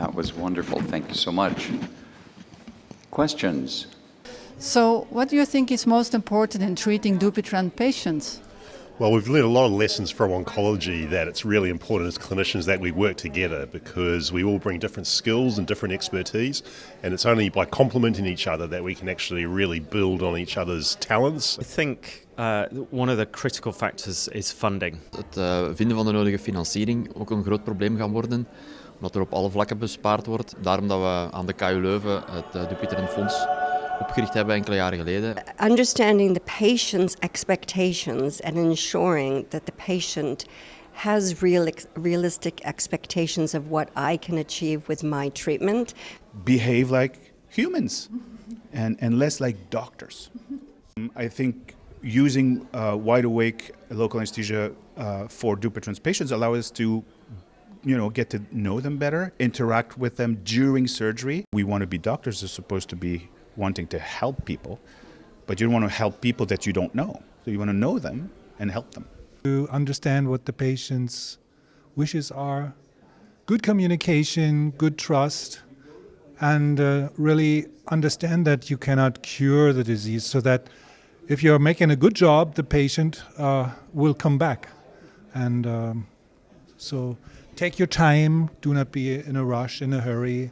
That was wonderful. Thank you so much. Questions? So, what do you think is most important in treating Dupuytren patients? Well, we've learned a lot of lessons from oncology that it's really important as clinicians that we work together because we all bring different skills and different expertise, and it's only by complementing each other that we can actually really build on each other's talents. I think one of the critical factors is funding. Het vinden van de nodige financiering ook een groot probleem gaan worden, omdat er op alle vlakken bespaard wordt. Daarom dat we aan de KU Leuven het Dupuytren Fonds opgericht hebben enkele jaren geleden. Understanding the patient's expectations and ensuring that the patient has realistic expectations of what I can achieve with my treatment. Behave like humans and less like doctors. I think using wide awake local anesthesia for Dupuytren's patients allow us to get to know them better, interact with them during surgery. We want to be doctors as opposed to be wanting to help people, but you don't want to help people that you don't know. So you want to know them and help them. To understand what the patient's wishes are, good communication, good trust, and really understand that you cannot cure the disease, so that if you're making a good job, the patient will come back. And so take your time, do not be in a rush, in a hurry.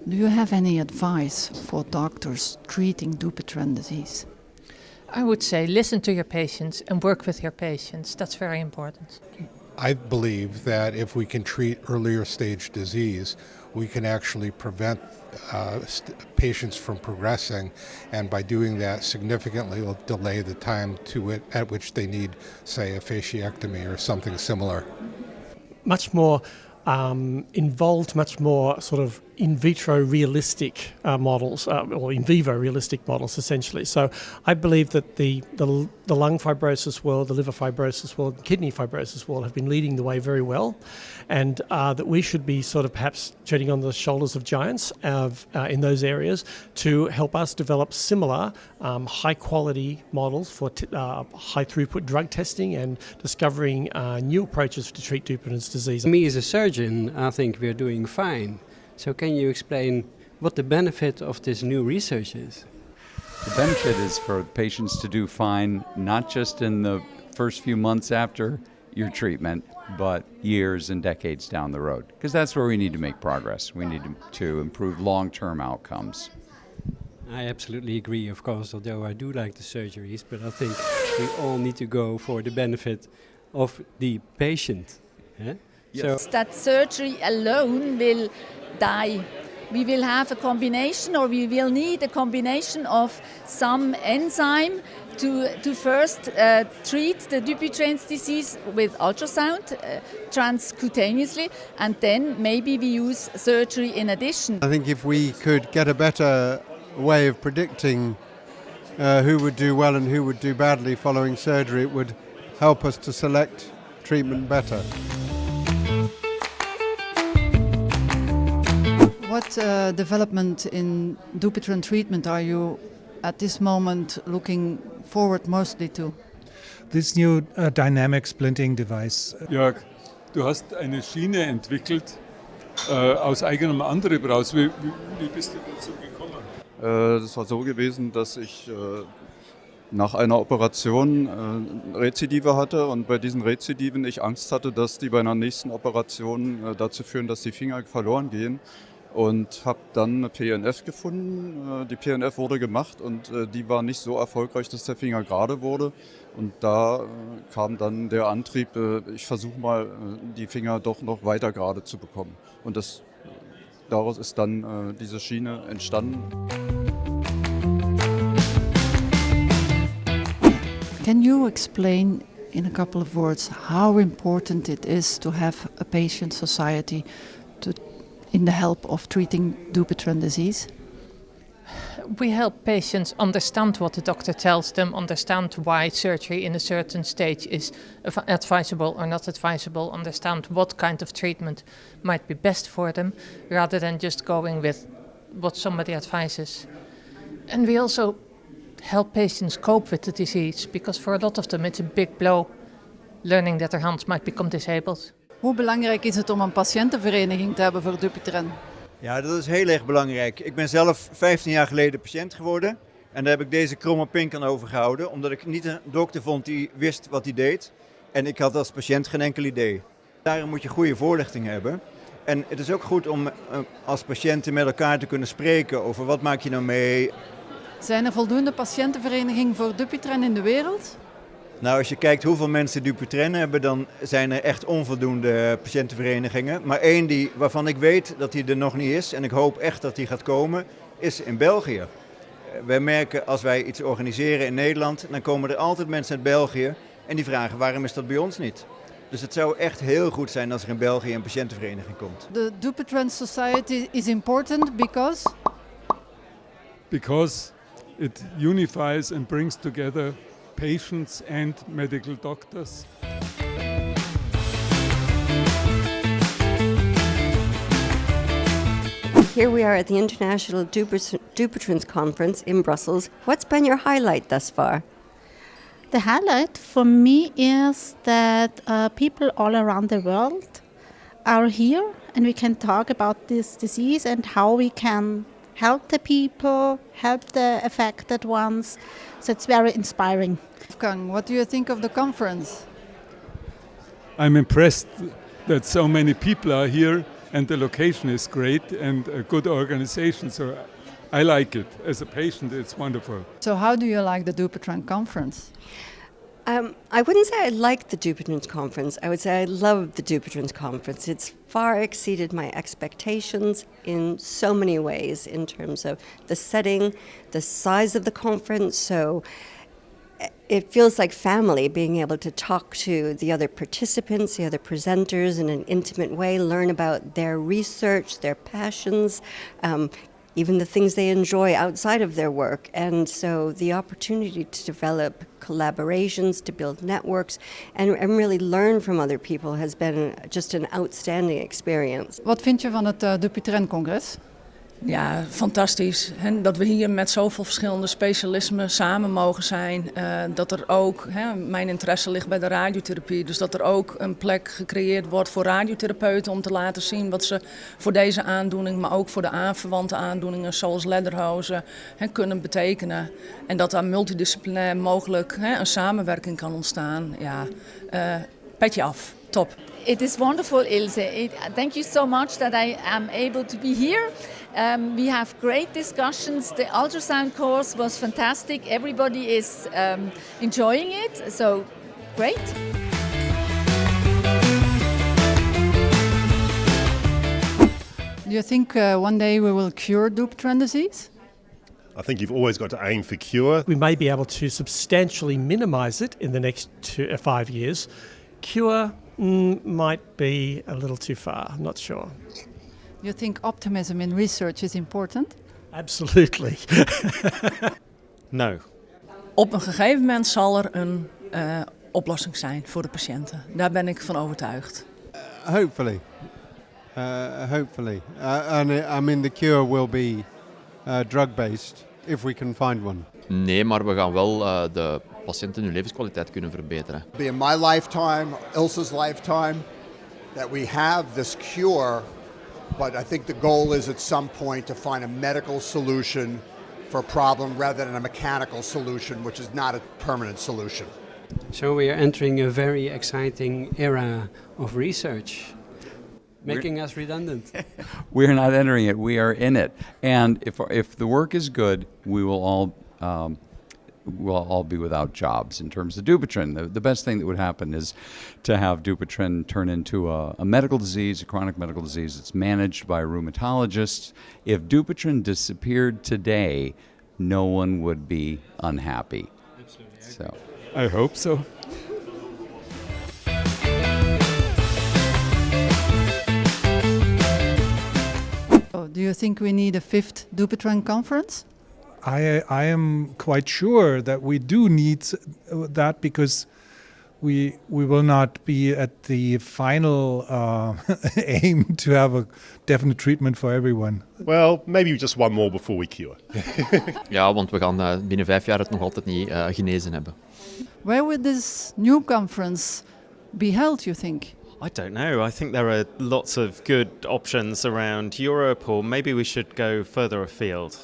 Do you have any advice for doctors treating Dupuytren disease? I would say listen to your patients and work with your patients. That's very important. I believe that if we can treat earlier stage disease, we can actually prevent patients from progressing, and by doing that significantly will delay the time at which they need, say, a fasciectomy or something similar. Much more involved, much more sort of in vitro realistic models, or in vivo realistic models, essentially. So I believe that the lung fibrosis world, the liver fibrosis world, kidney fibrosis world have been leading the way very well, and that we should be sort of perhaps treading on the shoulders of giants in those areas to help us develop similar high-quality models for high-throughput drug testing and discovering new approaches to treat Dupuytren's disease. Me as a surgeon, I think we're doing fine. So can you explain what the benefit of this new research is? The benefit is for patients to do fine, not just in the first few months after your treatment, but years and decades down the road. Because that's where we need to make progress. We need to improve long-term outcomes. I absolutely agree, of course, although I do like the surgeries, but I think we all need to go for the benefit of the patient. Eh? Yes. So that surgery alone will die. We will have a combination, or we will need a combination of some enzyme to first treat the Dupuytren's disease with ultrasound transcutaneously, and then maybe we use surgery in addition. I think if we could get a better way of predicting who would do well and who would do badly following surgery, it would help us to select treatment better. What development in Dupuytren treatment are you at this moment looking forward mostly to? This new dynamic splinting device. Jörg, du hast eine Schiene entwickelt aus eigenem Antrieb raus. Wie bist du dazu gekommen? Das war so gewesen, dass ich nach einer Operation Rezidive hatte und bei diesen Rezidiven ich Angst hatte, dass die bei einer nächsten Operation dazu führen, dass die Finger verloren gehen. Und habe dann eine PNF gefunden. Die PNF wurde gemacht und die war nicht so erfolgreich, dass der Finger gerade wurde. Und da kam dann der Antrieb, ich versuche mal, die Finger doch noch weiter gerade zu bekommen. Und daraus ist dann diese Schiene entstanden. Can you explain in a couple of words how important it is to have a patient society in the help of treating Dupuytren disease? We help patients understand what the doctor tells them, understand why surgery in a certain stage is advisable or not advisable, understand what kind of treatment might be best for them, rather than just going with what somebody advises. And we also help patients cope with the disease, because for a lot of them it's a big blow, learning that their hands might become disabled. Hoe belangrijk is het om een patiëntenvereniging te hebben voor Dupuytren? Ja, dat is heel erg belangrijk. Ik ben zelf 15 jaar geleden patiënt geworden. En daar heb ik deze kromme pink aan overgehouden. Omdat ik niet een dokter vond die wist wat hij deed. En ik had als patiënt geen enkel idee. Daarom moet je goede voorlichting hebben. En het is ook goed om als patiënten met elkaar te kunnen spreken over wat maak je nou mee. Zijn er voldoende patiëntenverenigingen voor Dupuytren in de wereld? Nou, als je kijkt hoeveel mensen Dupuytren hebben, dan zijn er echt onvoldoende patiëntenverenigingen. Maar één waarvan ik weet dat die er nog niet is, en ik hoop echt dat die gaat komen, is in België. Wij merken als wij iets organiseren in Nederland, dan komen er altijd mensen uit België en die vragen waarom is dat bij ons niet? Dus het zou echt heel goed zijn als er in België een patiëntenvereniging komt. The Dupuytren Society is important because? Because it unifies and brings together patients and medical doctors. Here we are at the International Dupuytren Conference in Brussels. What's been your highlight thus far? The highlight for me is that people all around the world are here and we can talk about this disease and how we can help the people, help the affected ones. So it's very inspiring. Wolfgang, what do you think of the conference? I'm impressed that so many people are here and the location is great and a good organization. So I like it. As a patient, it's wonderful. So how do you like the Dupuytren Conference? I wouldn't say I like the Dupuytren Conference. I would say I love the Dupuytren Conference. It's far exceeded my expectations in so many ways in terms of the setting, the size of the conference. So it feels like family, being able to talk to the other participants, the other presenters in an intimate way, learn about their research, their passions, even the things they enjoy outside of their work. And so the opportunity to develop collaborations, to build networks, and really learn from other people has been just an outstanding experience. Wat vind je van het Dupuytren-congres? Ja, fantastisch. En dat we hier met zoveel verschillende specialismen samen mogen zijn. Dat er ook, mijn interesse ligt bij de radiotherapie, dus dat er ook een plek gecreëerd wordt voor radiotherapeuten om te laten zien wat ze voor deze aandoening, maar ook voor de aanverwante aandoeningen zoals lederhozen kunnen betekenen. En dat daar multidisciplinair mogelijk een samenwerking kan ontstaan. Ja, petje af. Top. It is wonderful, Ilse. Thank you so much that I am able to be here. We have great discussions. The ultrasound course was fantastic. Everybody is enjoying it, so great. Do you think one day we will cure Dupuytren disease? I think you've always got to aim for cure. We may be able to substantially minimise it in the next 5 years. Cure might be a little too far, I'm not sure. You think optimism in research is important? Absolutely. No. Op een gegeven moment zal er een oplossing zijn voor de patiënten. Daar ben ik van overtuigd. Hopefully. Hopefully. And I mean the cure will be drug-based if we can find one. Nee, maar we gaan wel de patiënten hun levenskwaliteit kunnen verbeteren. Be in my lifetime, Ilse's lifetime, that we have this cure, but I think the goal is at some point to find a medical solution for a problem rather than a mechanical solution, which is not a permanent solution. So we are entering a very exciting era of research, making us redundant. We're not entering it, we are in it. And if the work is good, we will all we'll all be without jobs in terms of Dupuytren. The best thing that would happen is to have Dupuytren turn into a medical disease, a chronic medical disease that's managed by rheumatologists. If Dupuytren disappeared today, no one would be unhappy. Absolutely. So I hope so. Do you think we need a 5th Dupuytren conference? I am quite sure that we do need that because we will not be at the final aim to have a definite treatment for everyone. Well, maybe just one more before we cure. Ja, want we gaan binnen 5 jaar het nog altijd niet genezen hebben. Where will this new conference be held, you think? I don't know. I think there are lots of good options around Europe, or maybe we should go further afield.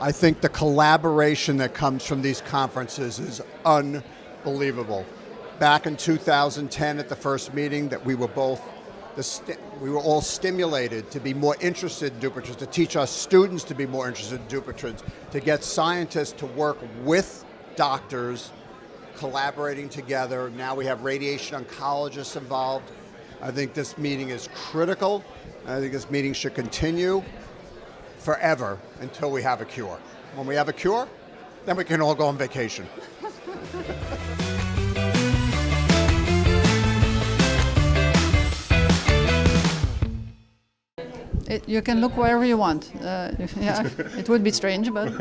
I think the collaboration that comes from these conferences is unbelievable. Back in 2010 at the first meeting that we were all stimulated to be more interested in Dupuytren's, to teach our students to be more interested in Dupuytren's, to get scientists to work with doctors, collaborating together. Now we have radiation oncologists involved. I think this meeting is critical. I think this meeting should continue forever until we have a cure. When we have a cure, then we can all go on vacation. You can look wherever you want. Yeah, it would be strange, but